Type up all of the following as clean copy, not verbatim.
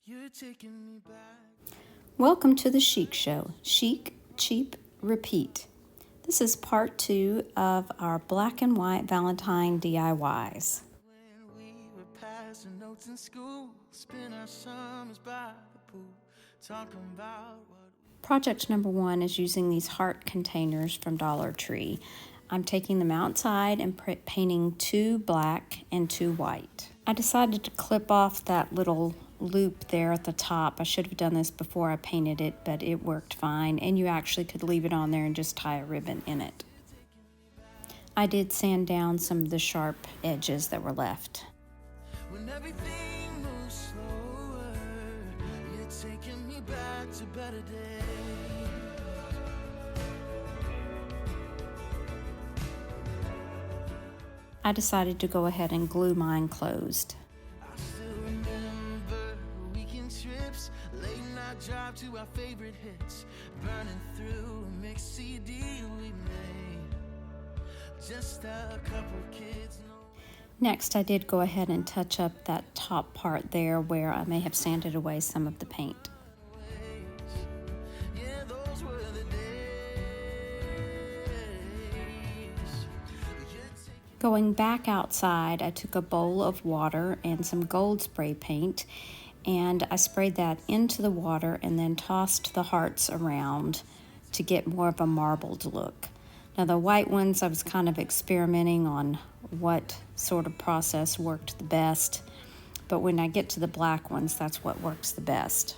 You're taking me back. Welcome to the Chic Show. Chic, cheap, repeat. This is part 2 of our black and white Valentine DIYs. When we were passing notes in school, spend our summers by the pool, talking about what Project number 1 is using these heart containers from Dollar Tree. I'm taking them outside and painting 2 black and 2 white. I decided to clip off that little loop there at the top. I should have done this before I painted it, but it worked fine, and you actually could leave it on there and just tie a ribbon in it. I did sand down some of the sharp edges that were left. when everything moves slower, you're taking me back to better days. I decided to go ahead and glue mine closed. I still remember weekend trips, late night drive to our favorite hits, burning through a mixed CD we made. Just a couple kids. Next, I did go ahead and touch up that top part there where I may have sanded away some of the paint. Yeah, those were the days. Going back outside, I took a bowl of water and some gold spray paint, and I sprayed that into the water and then tossed the hearts around to get more of a marbled look. Now the white ones, I was kind of experimenting on what sort of process worked the best, but when I get to the black ones, that's what works the best.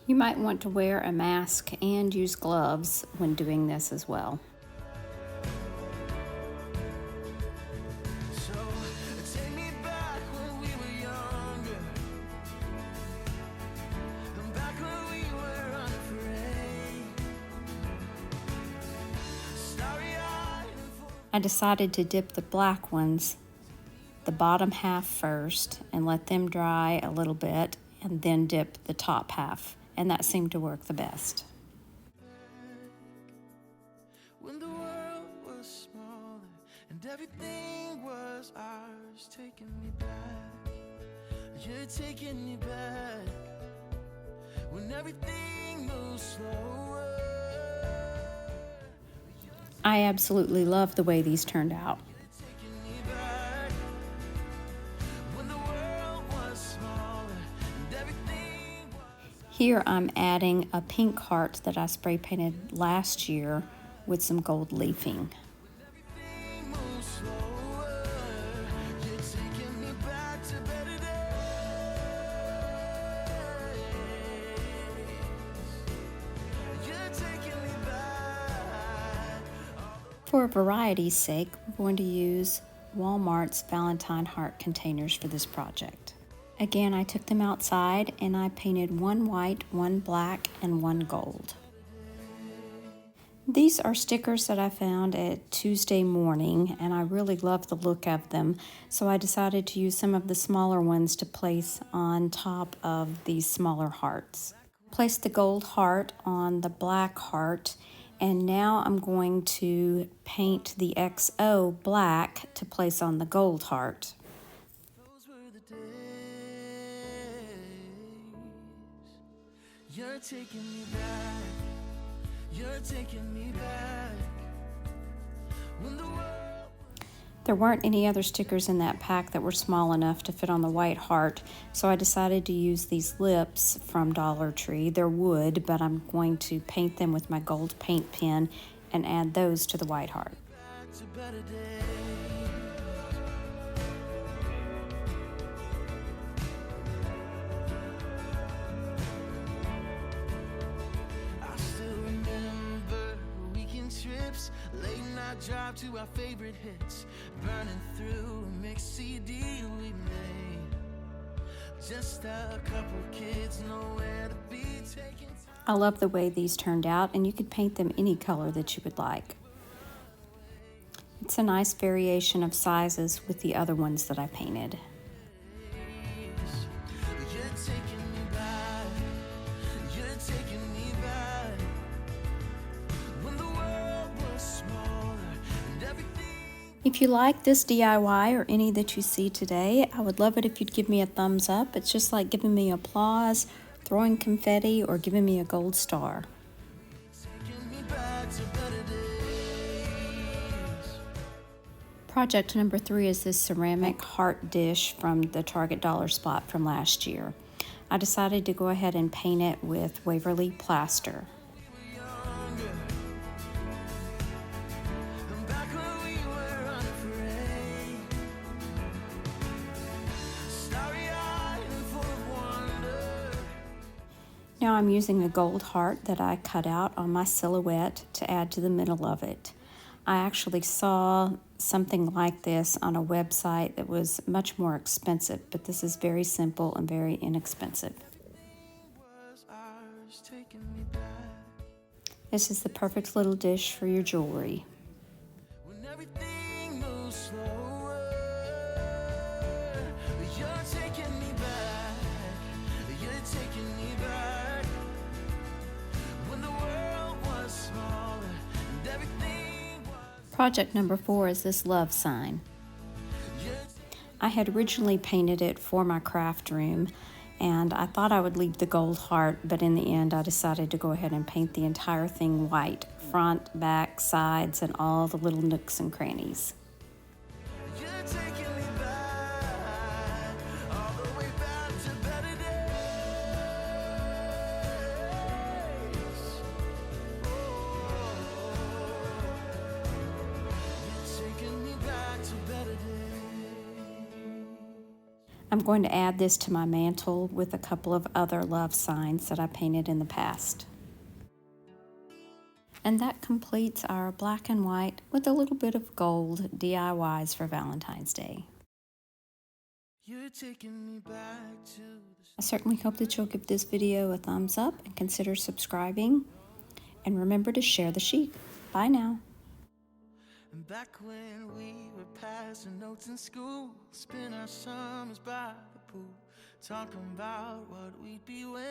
You might want to wear a mask and use gloves when doing this as well. So take me back when we were younger, and back when we were unafraid, starry-eyed and full. I decided to dip the black ones, the bottom half first, and let them dry a little bit, and then dip the top half, and that seemed to work the best. When the world was smaller and everything was ours, taking me back. You're taking me back. When everything moves slower. I absolutely love the way these turned out. Taking me back. When the world was smaller and everything was. Here I'm adding a pink heart that I spray painted last year with some gold leafing. Everything moves slower. You're taking me back to better days. You're taking me back. For variety's sake, we're going to use Walmart's Valentine heart containers for this project. Again, I took them outside and I painted 1 white, 1 black, and 1 gold. These are stickers that I found at Tuesday Morning, and I really love the look of them, so I decided to use some of the smaller ones to place on top of these smaller hearts. Place the gold heart on the black heart, and now I'm going to paint the XO black to place on the gold heart. Those were the days. You're taking me back. You're taking me back. When the world. There weren't any other stickers in that pack that were small enough to fit on the white heart, so I decided to use these lips from Dollar Tree. They're wood, but I'm going to paint them with my gold paint pen and add those to the white heart. Back to better days. I still remember weekend trips, late night drive to our favorite hits, burning through a mixed CD we made. Just a couple kids, nowhere to be taken. I love the way these turned out, and you could paint them any color that you would like. It's a nice variation of sizes with the other ones that I painted. You're taking me back. You're taking me back. When the world was smaller and everything. If If you like this DIY or any that you see today, I would love it if you'd give me a thumbs up. It's just like giving me applause, throwing confetti, or giving me a gold star. Taking me back to better days. Project number 3 is this ceramic heart dish from the Target dollar spot from last year. I decided to go ahead and paint it with Waverly plaster. We were younger. And back when we were unafraid. Starry-eyed and full of wonder. Now I'm using a gold heart that I cut out on my silhouette to add to the middle of it. I actually saw something like this on a website that was much more expensive, but this is very simple and very inexpensive. Was ours, taking me back. This is the perfect little dish for your jewelry. When everything moves slower, you're taking me back. You're taking me back. When the world was smaller and everything was. Project number 4 is this love sign. You're I had originally painted it for my craft room, and I thought I would leave the gold heart, but in the end I decided to go ahead and paint the entire thing white, front, back, sides, and all the little nooks and crannies. You're taking me back, all the way back to better days. You're taking me back to better days. I'm going to add this to my mantle with a couple of other love signs that I painted in the past. And that completes our black and white with a little bit of gold DIYs for Valentine's Day. You're taking me back to I certainly hope that you'll give this video a thumbs up and consider subscribing. And remember to share the sheet. Bye now. And back when we were passing notes in school, spend our summers by the pool, talking about what we'd be when.